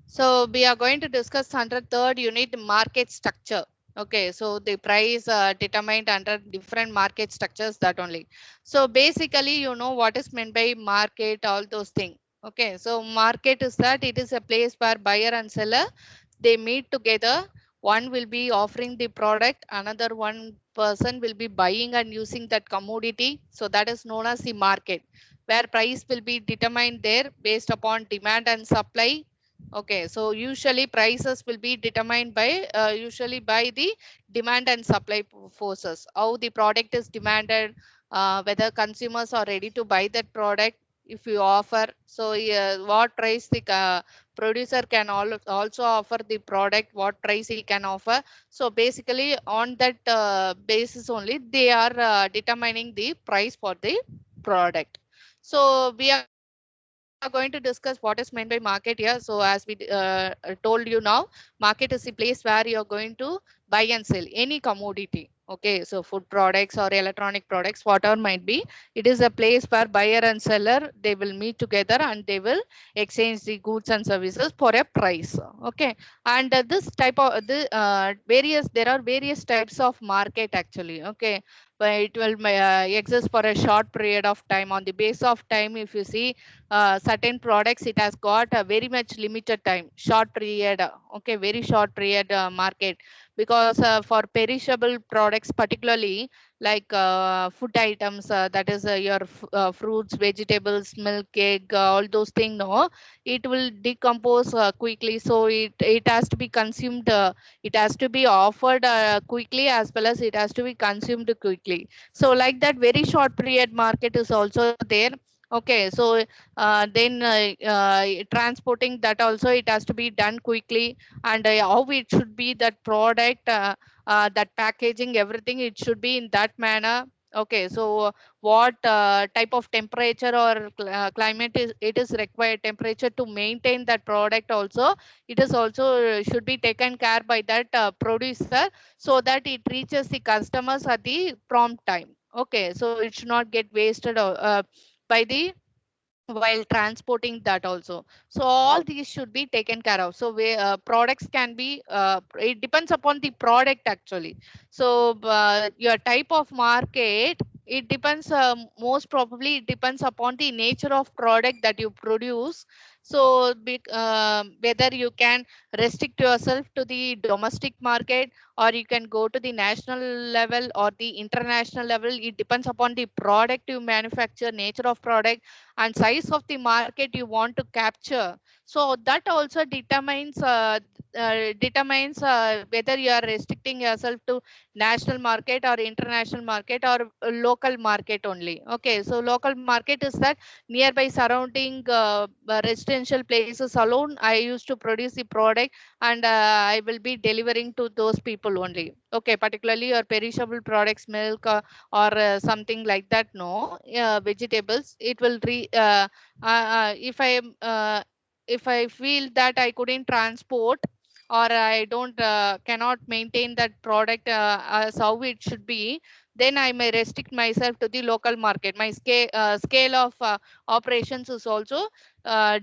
So we are going to discuss under third unit market structure. Okay, so the price determined under different market structures, that only. So basically, you know what is meant by market, all those things. Okay, so market is that it is a place where buyer and seller they meet together. One will be offering the product, another one person will be buying and using that commodity. So that is known as the market, where price will be determined there based upon demand and supply. Okay, so usually prices will be determined by usually by the demand and supply forces. How the product is demanded, whether consumers are ready to buy that product. If you offer, so what price the producer can also offer the product, what price he can offer. So basically, on that basis only, they are determining the price for the product. So we are going to discuss what is meant by market here. So as we told you now, market is the place where you're going to buy and sell any commodity. Okay, so food products or electronic products, whatever might be, it is a place where buyer and seller they will meet together and they will exchange the goods and services for a price. Okay, and this type of various there are various types of market actually. Okay, but it will exist for a short period of time. On the base of time, if you see certain products, it has got a very much limited time, short period. Okay, very short period market, because for perishable products particularly, like food items, that is your fruits, vegetables, milk, egg, all those things, no, it will decompose quickly. So it has to be consumed, it has to be offered quickly, as well as it has to be consumed quickly. So like that very short period market is also there. Okay, so then transporting that also, it has to be done quickly. And how it should be that product, that packaging, everything, it should be in that manner. Okay, so what type of temperature or climate is it is required, temperature to maintain that product also, it is also should be taken care by that producer, so that it reaches the customers at the prompt time. Okay, so it should not get wasted by the while transporting that also. So all these should be taken care of. So we, products can be it depends upon the product actually. So your type of market, it depends, most probably it depends upon the nature of product that you produce. So whether you can restrict yourself to the domestic market, or you can go to the national level or the international level. It depends upon the product you manufacture, nature of product, and size of the market you want to capture. So that also determines whether you are restricting yourself to national market or international market or local market only. Okay, so local market is that nearby surrounding residential places alone I used to produce the product, and I will be delivering to those people only. Okay, particularly your perishable products, milk, or something like that, no, vegetables, it will if I feel that I couldn't transport, or I don't cannot maintain that product as how it should be, then I may restrict myself to the local market. My scale of operations is also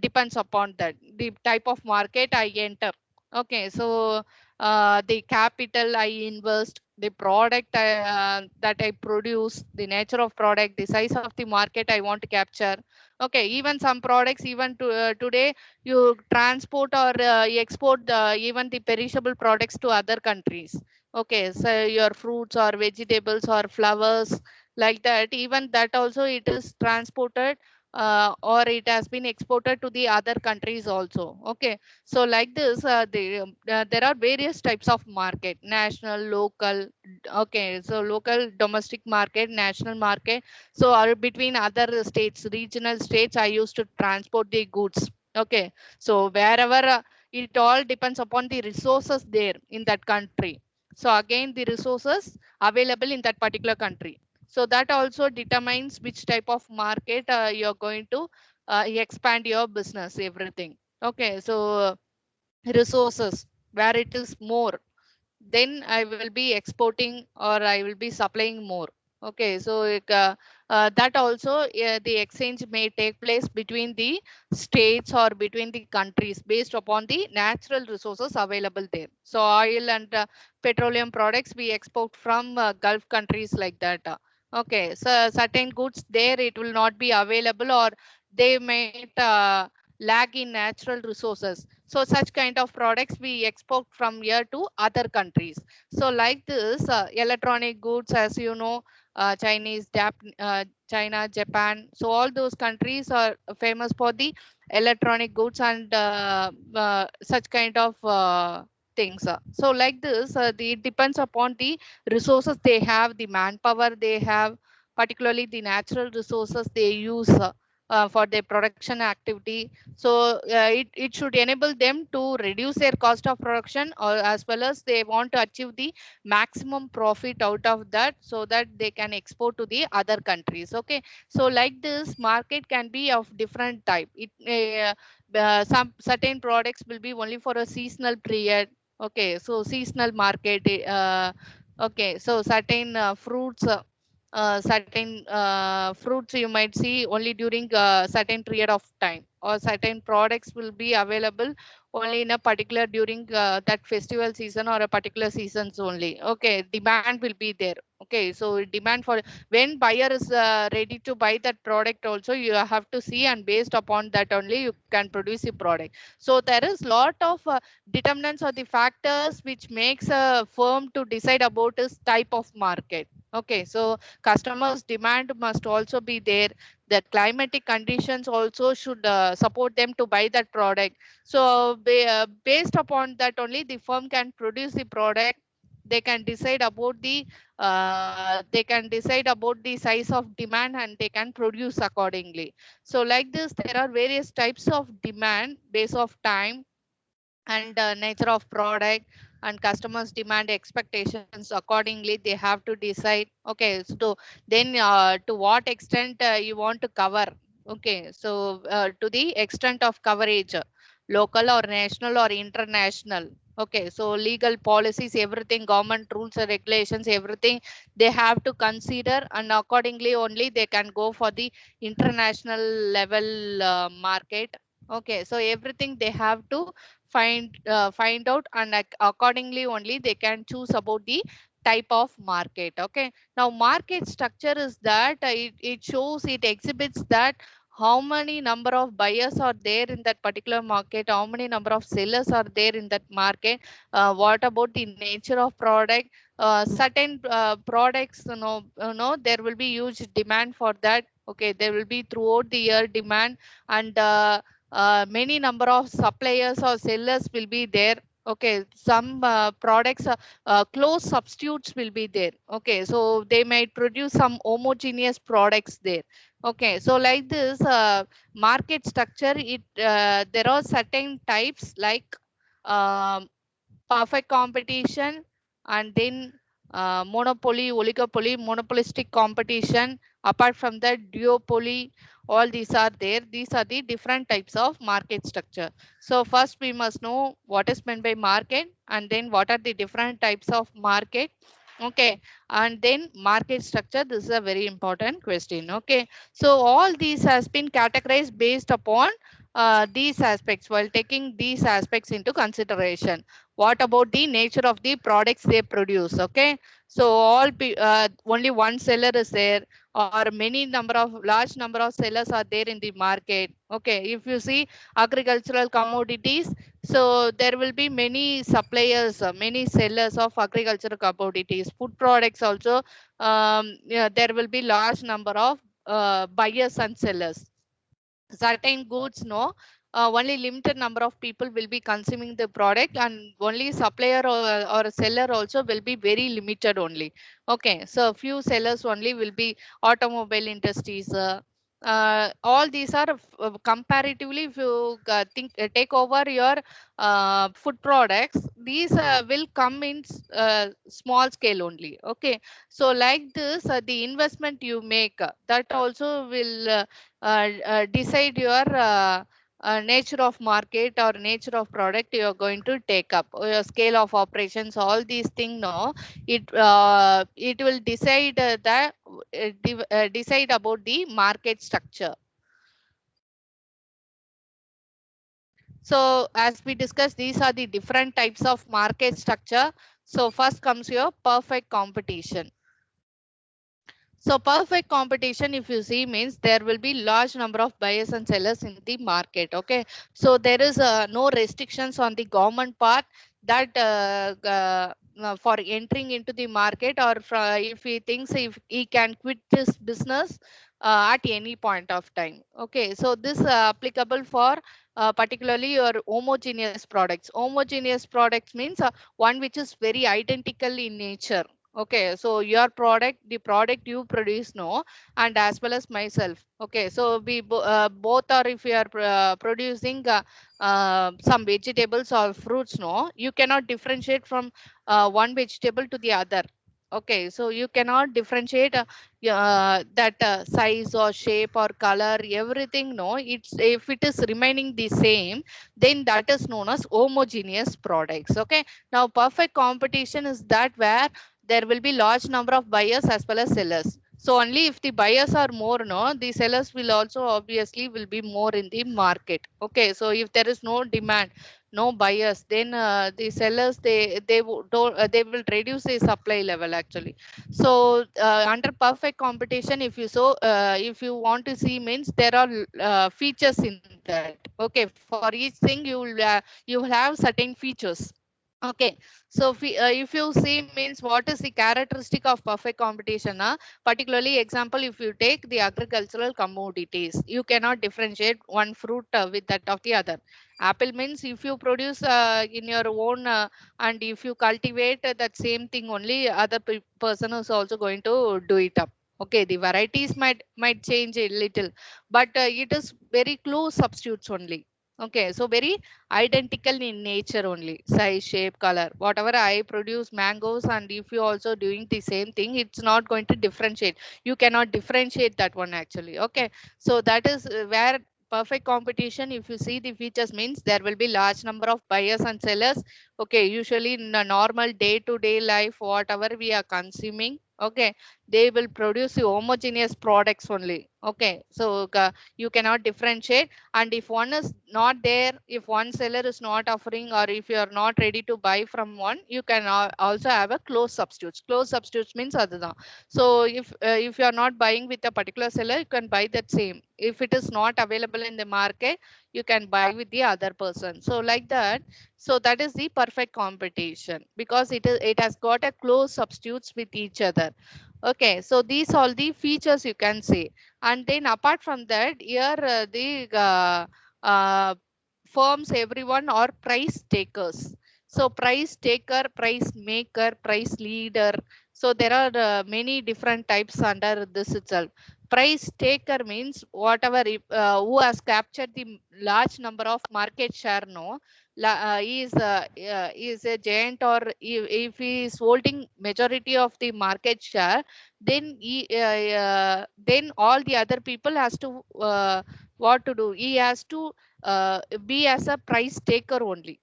depends upon that the type of market I enter. Okay, so the capital I invest, the product that I produce, the nature of product, the size of the market I want to capture. Okay, even some products, even today, you transport or export even the perishable products to other countries. Okay, so your fruits or vegetables or flowers, like that, even that also it is transported, or it has been exported to the other countries also. Okay, so like this, there are various types of market: national, local. Okay, so local, domestic market, national market. So between other states, regional states, I used to transport the goods. Okay, so wherever it all depends upon the resources there in that country. So again, the resources available in that particular country. So that also determines which type of market you're going to expand your business, everything. Okay, so resources where it is more, then I will be exporting or I will be supplying more. Okay, so that also the exchange may take place between the states or between the countries based upon the natural resources available there. So oil and petroleum products we export from Gulf countries like that. Okay, so certain goods there it will not be available, or they may lag in natural resources. So such kind of products we export from here to other countries. So like this, electronic goods, as you know, China, Japan. So all those countries are famous for the electronic goods and such kind of things. So like this, it depends upon the resources they have, the manpower they have, particularly the natural resources they use for their production activity. So it should enable them to reduce their cost of production, or as well as they want to achieve the maximum profit out of that, so that they can export to the other countries. Okay, so like this market can be of different type. Some certain products will be only for a seasonal period. Okay, so seasonal market. Okay, so certain fruits you might see only during a certain period of time, or certain products will be available only in a particular during that festival season or a particular seasons only. Okay, demand will be there. Okay, so demand for when buyer is ready to buy that product also, you have to see, and based upon that only you can produce the product. So there is lot of determinants or the factors which makes a firm to decide about this type of market. Okay, so customers demand must also be there. The climatic conditions also should support them to buy that product. So based upon that only the firm can produce the product. They can decide about the size of demand, and they can produce accordingly. So like this, there are various types of demand based of time and nature of product, and customers demand expectations. Accordingly they have to decide. Okay, so then to what extent you want to cover. Okay, so to the extent of coverage, local or national or international. Okay, so legal policies, everything, government rules and regulations, everything they have to consider, and accordingly only they can go for the international level market. Okay, so everything they have to find out, and accordingly only they can choose about the type of market. Okay, now market structure is that it shows, it exhibits that how many number of buyers are there in that particular market, how many number of sellers are there in that market, what about the nature of product. Certain products, there will be huge demand for that. Okay, there will be throughout the year demand, and many number of suppliers or sellers will be there. Okay, some products, close substitutes will be there. Okay, so they might produce some homogeneous products there. Okay, so like this market structure, it there are certain types like um, perfect competition, and then monopoly, oligopoly, monopolistic competition. Apart from that, duopoly, all these are there. These are the different types of market structure. So first we must know what is meant by market, and then what are the different types of market. Okay, and then market structure, this is a very important question. Okay, so all these has been categorized based upon these aspects. While taking these aspects into consideration, what about the nature of the products they produce. Okay, so only one seller is there, or many number of large number of sellers are there in the market. Okay, if you see agricultural commodities, so there will be many suppliers, many sellers of agricultural commodities. Food products also, yeah, there will be large number of buyers and sellers. Certain goods, no, only limited number of people will be consuming the product, and only supplier or seller also will be very limited only. Okay, so few sellers only will be automobile industries. All these are comparatively, if you take over your food products, these will come in small scale only. Okay, so like this, the investment you make, that also will decide your nature of market or nature of product you are going to take up, or your scale of operations, all these things, no, it will decide decide about the market structure. So as we discussed, these are the different types of market structure. So first comes your perfect competition. So perfect competition, if you see, means there will be large number of buyers and sellers in the market. Okay, so there is no restrictions on the government part that for entering into the market, or if he thinks if he can quit this business at any point of time. Okay, so this applicable for particularly your homogeneous products. Homogeneous products means one which is very identical in nature. Okay, so your product, the product you produce, no, and as well as myself. Okay, so both are, if you are producing some vegetables or fruits, no, you cannot differentiate from one vegetable to the other. Okay, so you cannot differentiate that size or shape or color, everything, no, it's, if it is remaining the same, then that is known as homogeneous products. Okay, now perfect competition is that where there will be large number of buyers as well as sellers. So only if the buyers are more, no, the sellers will also obviously will be more in the market. Okay, so if there is no demand, no buyers, then the sellers, they will reduce the supply level actually. So under perfect competition, if you want to see, means there are features in that. Okay, for each thing you will have certain features. Okay, so if you see, means what is the characteristic of perfect competition? Particularly example, if you take the agricultural commodities, you cannot differentiate one fruit with that of the other. Apple means if you produce in your own and if you cultivate that same thing, only other person is also going to do it up. Okay, the varieties might change a little, but it is very close substitutes only. Okay, so very identical in nature only, size, shape, color. Whatever I produce mangoes, and if you also doing the same thing, it's not going to differentiate. You cannot differentiate that one actually. Okay, so that is where perfect competition, if you see the features, means there will be large number of buyers and sellers. Okay, usually in a normal day to day life, whatever we are consuming, okay, they will produce the homogeneous products only. Okay, so you cannot differentiate. And if one is not there, if one seller is not offering, or if you are not ready to buy from one, you can also have a close substitutes. Close substitutes means adha. So if you are not buying with a particular seller, you can buy that same. If it is not available in the market, you can buy with the other person. So like that. So that is the perfect competition, because it has got a close substitutes with each other. Okay, so these all the features you can say. And then apart from that, here the uh, firms, everyone are price takers. So price taker, price maker, price leader. So there are many different types under this itself. Price taker means whatever who has captured the large number of market share, no, is a giant, or if he is holding majority of the market share, then all the other people has to what to do, he has to be as a price taker only.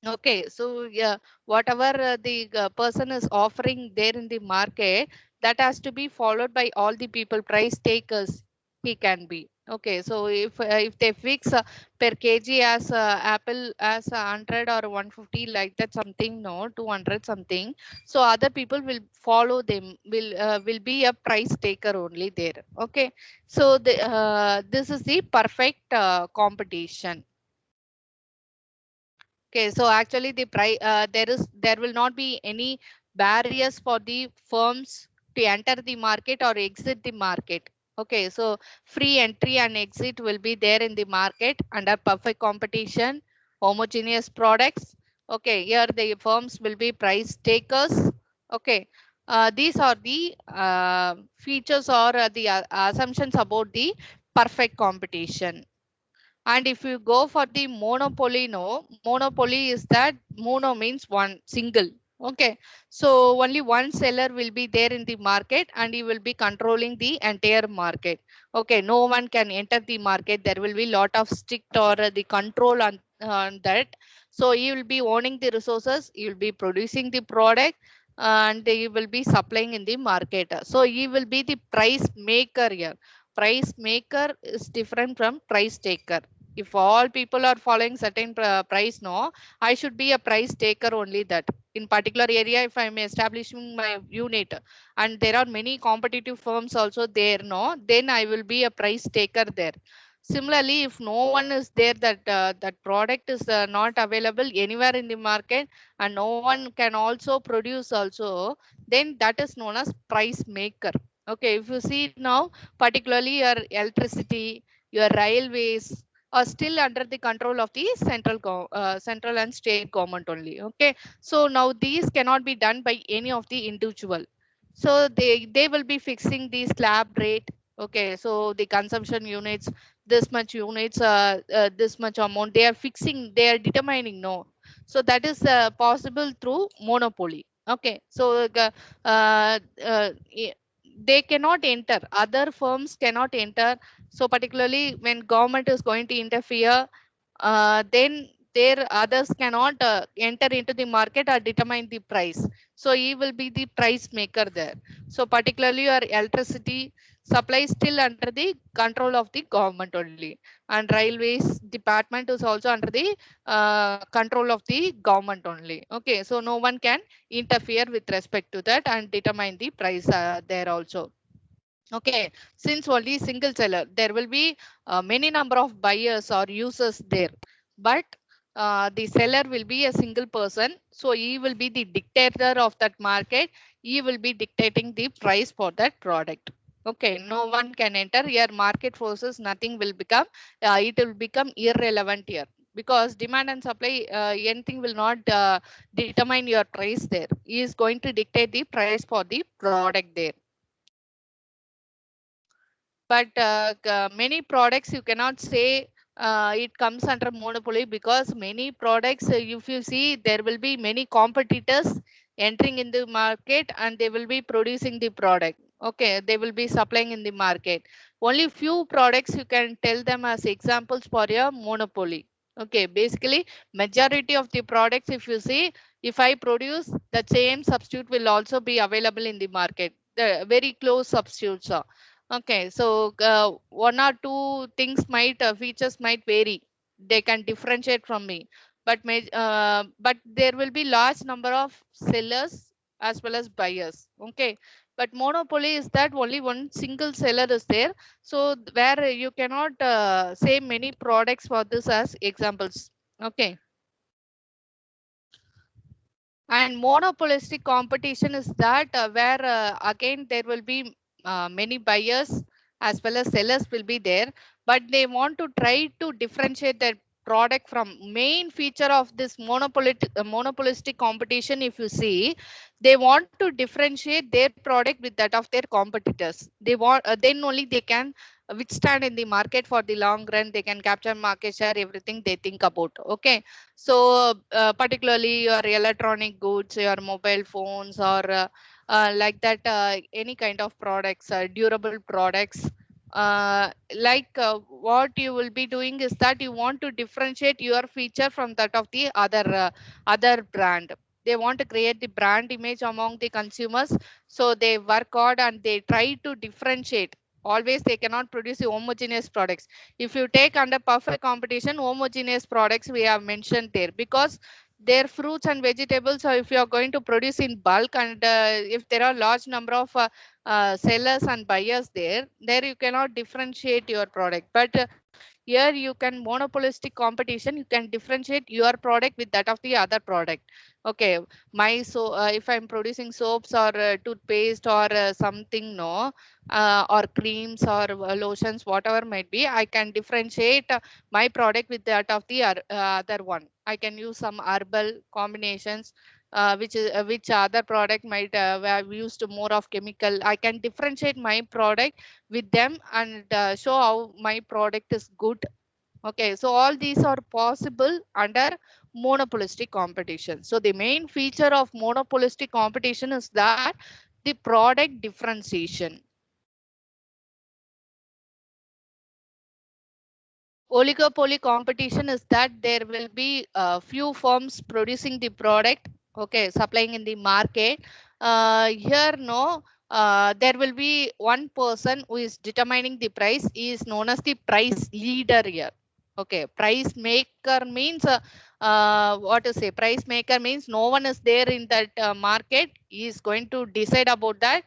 Okay, so yeah, whatever the person is offering there in the market, that has to be followed by all the people, price takers he can be. Okay, so if they fix per kg as apple as 100 or 150 like that something, no, 200 something, so other people will follow them, will be a price taker only there. Okay, so this is the perfect competition. Okay, so actually the price there will not be any barriers for the firms to enter the market or exit the market. Okay, so free entry and exit will be there in the market under perfect competition, homogeneous products. Okay, here the firms will be price takers. Okay, these are the features or the assumptions about the perfect competition. And if you go for the monopoly, no, monopoly is that mono means one single. Okay, so only one seller will be there in the market and he will be controlling the entire market. Okay, no one can enter the market. There will be lot of strict or the control on that. So he will be owning the resources, he will be producing the product and he will be supplying in the market. So he will be the price maker here. Price maker is different from price taker. If all people are following certain price, no, I should be a price taker only that in particular area. If I'm establishing my unit and there are many competitive firms also there, no, then I will be a price taker there. Similarly, if no one is there, that that product is not available anywhere in the market and no one can also produce also, then that is known as price maker. Okay, if you see now, particularly your electricity, your railways are still under the control of the central and state government only. Okay, so now these cannot be done by any of the individual. So they will be fixing the slab rate. Okay, so the consumption units, this much units, this much amount, they are fixing, they are determining, no. So that is possible through monopoly. Okay, so uh, uh, i- they cannot enter, other firms cannot enter. So particularly when government is going to interfere, then there others cannot enter into the market or determine the price. So he will be the price maker there. So particularly your electricity supply is still under the control of the government only, and railways department is also under the control of the government only. Okay, so no one can interfere with respect to that and determine the price there also. Okay, since only single seller, there will be many number of buyers or users there, but the seller will be a single person. So he will be the dictator of that market. He will be dictating the price for that product. Okay, no one can enter here. Market forces, nothing will become, it will become irrelevant here, because demand and supply, anything will not determine your price there. He is going to dictate the price for the product there. But many products you cannot say it comes under monopoly, because many products, if you see, there will be many competitors entering in the market and they will be producing the product. Okay, they will be supplying in the market. Only few products you can tell them as examples for your monopoly. Okay, basically majority of the products, if you see, if I produce, the same substitute will also be available in the market, the very close substitutes are. Okay, so one or two things might features might vary. They can differentiate from me, but but there will be large number of sellers as well as buyers. Okay, but monopoly is that only one single seller is there. So where you cannot say many products for this as examples. Okay, and monopolistic competition is that where again there will be many buyers as well as sellers will be there, but they want to try to differentiate their product from main feature of this monopolistic competition. If you see, they want to differentiate their product with that of their competitors. They want, then only they can withstand in the market for the long run. They can capture market share, everything they think about. Okay, so particularly your electronic goods, your mobile phones, or like that, any kind of products, durable products. What you will be doing is that you want to differentiate your feature from that of the other brand. They want to create the brand image among the consumers. So they work hard and they try to differentiate. Always they cannot produce the homogeneous products. If you take under perfect competition, homogeneous products we have mentioned there, because their fruits and vegetables, or if you are going to produce in bulk, and if there are large number of sellers and buyers there you cannot differentiate your product. But here you can monopolistic competition, you can differentiate your product with that of the other product. Okay, my, so if I'm producing soaps or toothpaste or something, no, or creams or lotions, whatever might be, I can differentiate my product with that of the other one. I can use some herbal combinations, which other product might have used more of chemical. I can differentiate my product with them and show how my product is good Okay, so all these are possible under monopolistic competition. So the main feature of monopolistic competition is that the product differentiation. Oligopoly competition is that there will be few firms producing the product, okay, supplying in the market. Here, no, there will be one person who is determining the price, is known as the price leader here. Okay, price maker means what to say? Price maker means no one is there in that market. He is going to decide about that.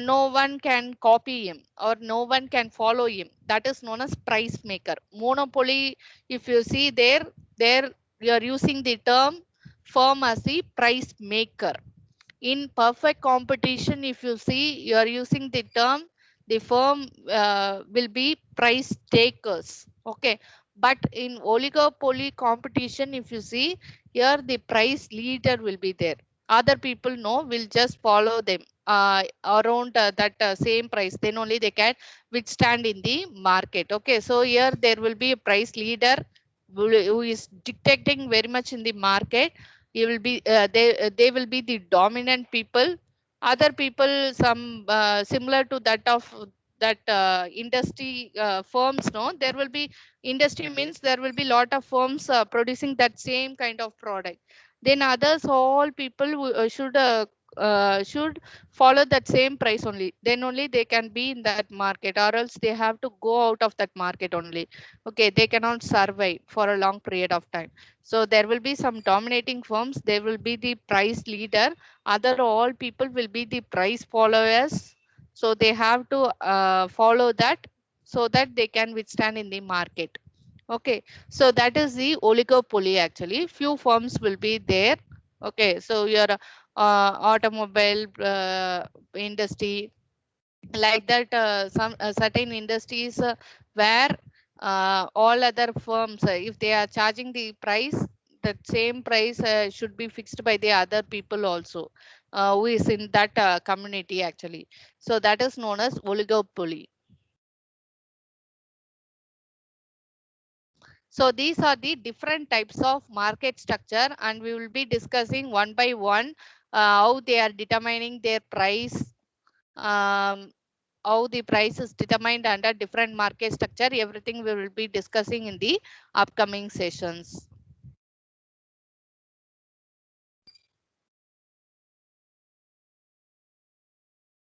No one can copy him or no one can follow him. That is known as price maker. Monopoly, if you see there you are using the term firm as the price maker. In perfect competition, if you see, you are using the term, the firm will be price takers. Okay. But in oligopoly competition, if you see, here the price leader will be there. Other people know will just follow them around that same price. Then only they can withstand in the market. Okay. So here there will be a price leader who is dictating very much in the market. You will be they will be the dominant people. Other people, some similar to that of that industry firms, no, there will be industry means there will be lot of firms producing that same kind of product. Then others, all people should follow that same price only. Then only they can be in that market, or else they have to go out of that market only. Okay, they cannot survive for a long period of time. So there will be some dominating firms. They will be the price leader. Other all people will be the price followers. So they have to follow that so that they can withstand in the market. Okay. So that is the oligopoly actually. Few firms will be there. Okay. So your automobile industry, like that some certain industries where all other firms if they are charging the price, that same price should be fixed by the other people also who is in that community actually. So that is known as oligopoly. So these are the different types of market structure, and we will be discussing one by one how they are determining their price, um, how the price is determined under different market structure. Everything we will be discussing in the upcoming sessions.